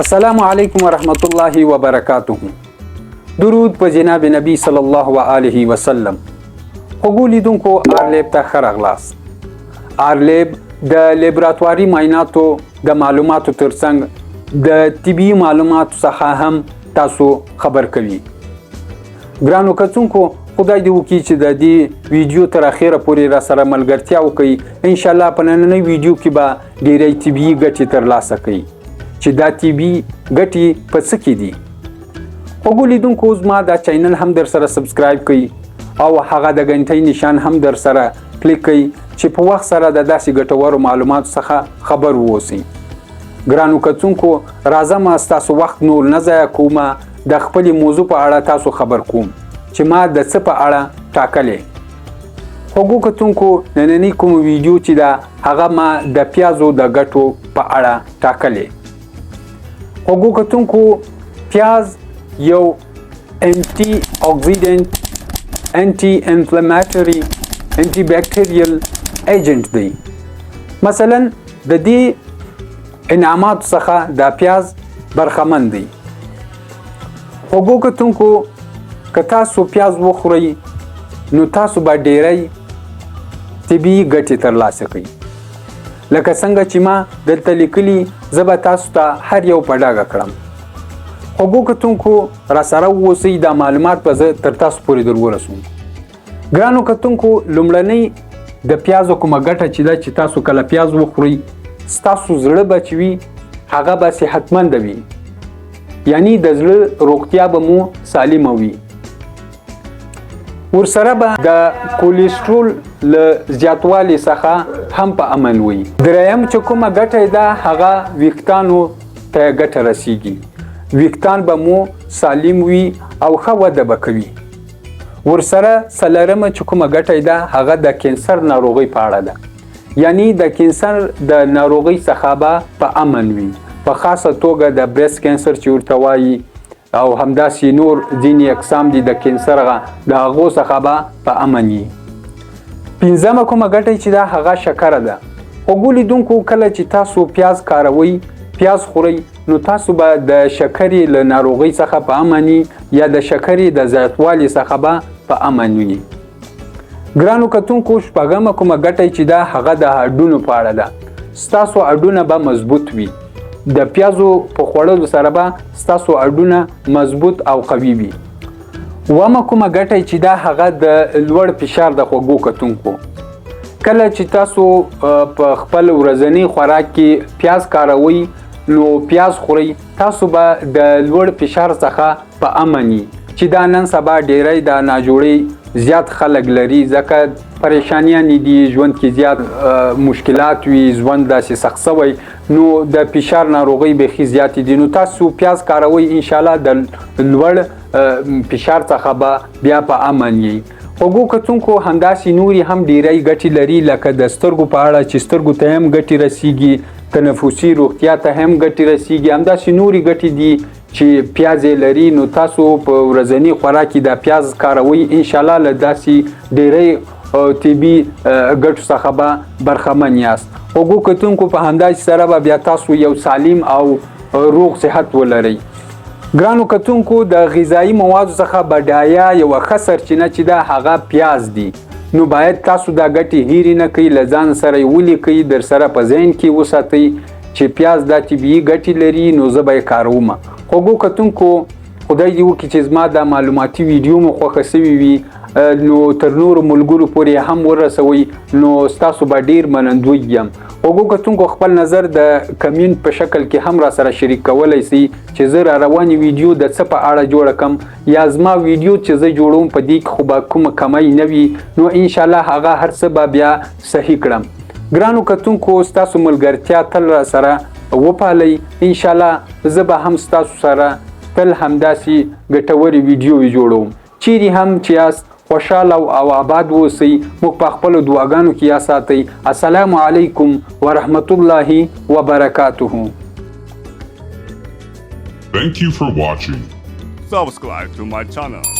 السلام علیکم ورحمت الله وبرکاته. درود په جناب نبی صلی الله علیه وسلم. خوږو لیدونکو آرلیب ته ښه راغلاست. آرلیب د لیبراتواري معایناتو د معلوماتو ترڅنګ د طبي معلوماتو څخه هم تاسو خبر کوي. ګرانو کتونکو خدای دې وکړي چې د دې ویډیو تر اخره پورې را سره ملګرتیا وکړي. ان شاء الله په نننۍ ویډیو کې به ډېرې طبي ګټې ترلاسه کړئ چې دا طبي ګټې په څه کې دي. خوږو لیدونکو زما دا چینل هم در سره سبسکرایب کړئ او هغه د غنټۍ نشان هم در سره کلیک کړئ چې په وخت سره د داسې ګټورو معلوماتو څخه خبر واوسئ. ګرانو کتونکو راځم ستاسو وخت نور نه ضایع کوم، د خپلې موضوع په اړه تاسو خبر کوم چې ما د څه په اړه ټاکلې. خوږو کتونکو نننۍ کوم ویډیو چې دا هغه ما د پیازو د ګټو په اړه ټاکلې. خوږو کتونکو پیاز یو انټي اکسیډنټ، انټي انفلاماتوري، انټي بیکټیریل ایجنټ دی. مثلا د دې انعاماتو څخه د پیاز برخمن دی. خوږو کتونکو که تاسو پیاز وخورئ نو تاسو به ډېری طبي ګټې ترلاسه کړئ. لکه څنګه چې ما دلته لیکلي زه به تاسو ته هر یو په ډاګه کړم. خوږو کتونکو را سره واوسئ، دا معلومات به زه تر تاسو پورې در ورسوم. ګرانو کتونکو لومړنۍ د پیازو کومه ګټه چې ده چې تاسو کله پیاز وخورئ ستاسو زړه به چې وي هغه به صحتمند وي، یعنی د زړه روغتیا به مو سالمه وي. ورسره به د کولیسټرول له زیاتوالي څخه هم په امن وي. دریم چې کومه ګټه ده هغه ویښتانو ته ګټه رسیږي. ویښتان به مو سالم وي او ښه وده به کوي. ورسره څلورمه چې کومه ګټه ده هغه د کینسر ناروغۍ په اړه ده، یعنی د کینسر د ناروغۍ څخه به په امن وي، په خاصه توګه د بریسټ کینسر چې ورته وایي او همداسې نور ځینې اقسام دي د کینسر د هغو څخه به په امن وي. پنځمه کومه ګټه چې ده هغه شکره ده. خوږو لیدونکو کله چې تاسو پیاز کاروئ، پیاز خورئ، نو تاسو به د شکرې له ناروغۍ څخه په امن یا د شکرې د زیاتوالي څخه به په امن وي. ګرانو کتونکو شپږمه کومه ګټه چې ده هغه د هډونو په اړه ده. ستاسو هډونه به مضبوط وي. د پیازو په خوړلو سره به ستاسو هډونه مضبوط او قوي وي. اومه کومه ګټه چې ده هغه د لوړ فشار د. خوږو کتونکو کله چې تاسو په خپل ورځني خوراک کې پیاز کاروئ نو پیاز خورئ، تاسو به د لوړ فشار څخه په امن یي چې دا نن سبا ډیری د ناجوړۍ زیات خلک لري، ځکه پریشانیانې دي، ژوند کې زیات مشکلات وي، ژوند داسې سخت شوی نو د فشار ناروغۍ بیخي زیاتې دي. نو تاسو پیاز کاروئ انشاءالله د لوړ فشار څخه به بیا په امن یي. خوږو کتونکو همداسې نورې هم ډیری ګټې لري، لکه د سترګو په اړه چې سترګو ته هم ګټې رسیږي، تنفسي روغتیا ته هم ګټې رسیږي. همداسې نورې ګټې دي چې پیاز لري. نو تاسو په ورځني خوراک کې د پیاز کاروئ انشاءالله له داسې ډیری طبي ګټو څخه به برخمن یاست. خوږو کتونکو په همداسې سره به بیا تاسو یو سالم او روغ صحت ولرئ. ګرانو کتونکو د غذایي موادو څخه بډایه یوه ښه سرچینه چې ده هغه پیاز دی. نو باید تاسو دا ګټې هیرې نه کړئ، له ځان سره یې ولیکئ، در سره په ذهن کې وساتئ چې پیاز دا طبیعي ګټې لري نو زه به یې کاروم. خوږو کتونکو خدای دې وکړي چې زما دا معلوماتي ویډیو مو خوښه سوي وي نو تر نورو ملګرو پورې هم ورسوئ، نو ستاسو به ډېر منندوی یم. خوږو کتونکو خپل نظر د کمنټ په شکل کې هم را سره شریک کولی سئ چې زه را روانې ویډیو د څه په اړه جوړه کړم، یا زما ویډیو چې زه جوړوم په دې کې خو به کومه کمی نه وي، نو انشاءالله هغه هر څه به بیا صحیح کړم. ګرانو کتونکو ستاسو ملګرتیا تل را سره وپالئ، انشاءالله زه به هم ستاسو سره تل همداسې ګټورې ویډیوې جوړوم. چیرې هم چې یاست خوشحاله او آباد اوسئ، موږ په خپلو دعاګانو کې یاد ساتئ. السلام علیکم ورحمت الله وبرکاته. Thank you for watching. Subscribe to my channel.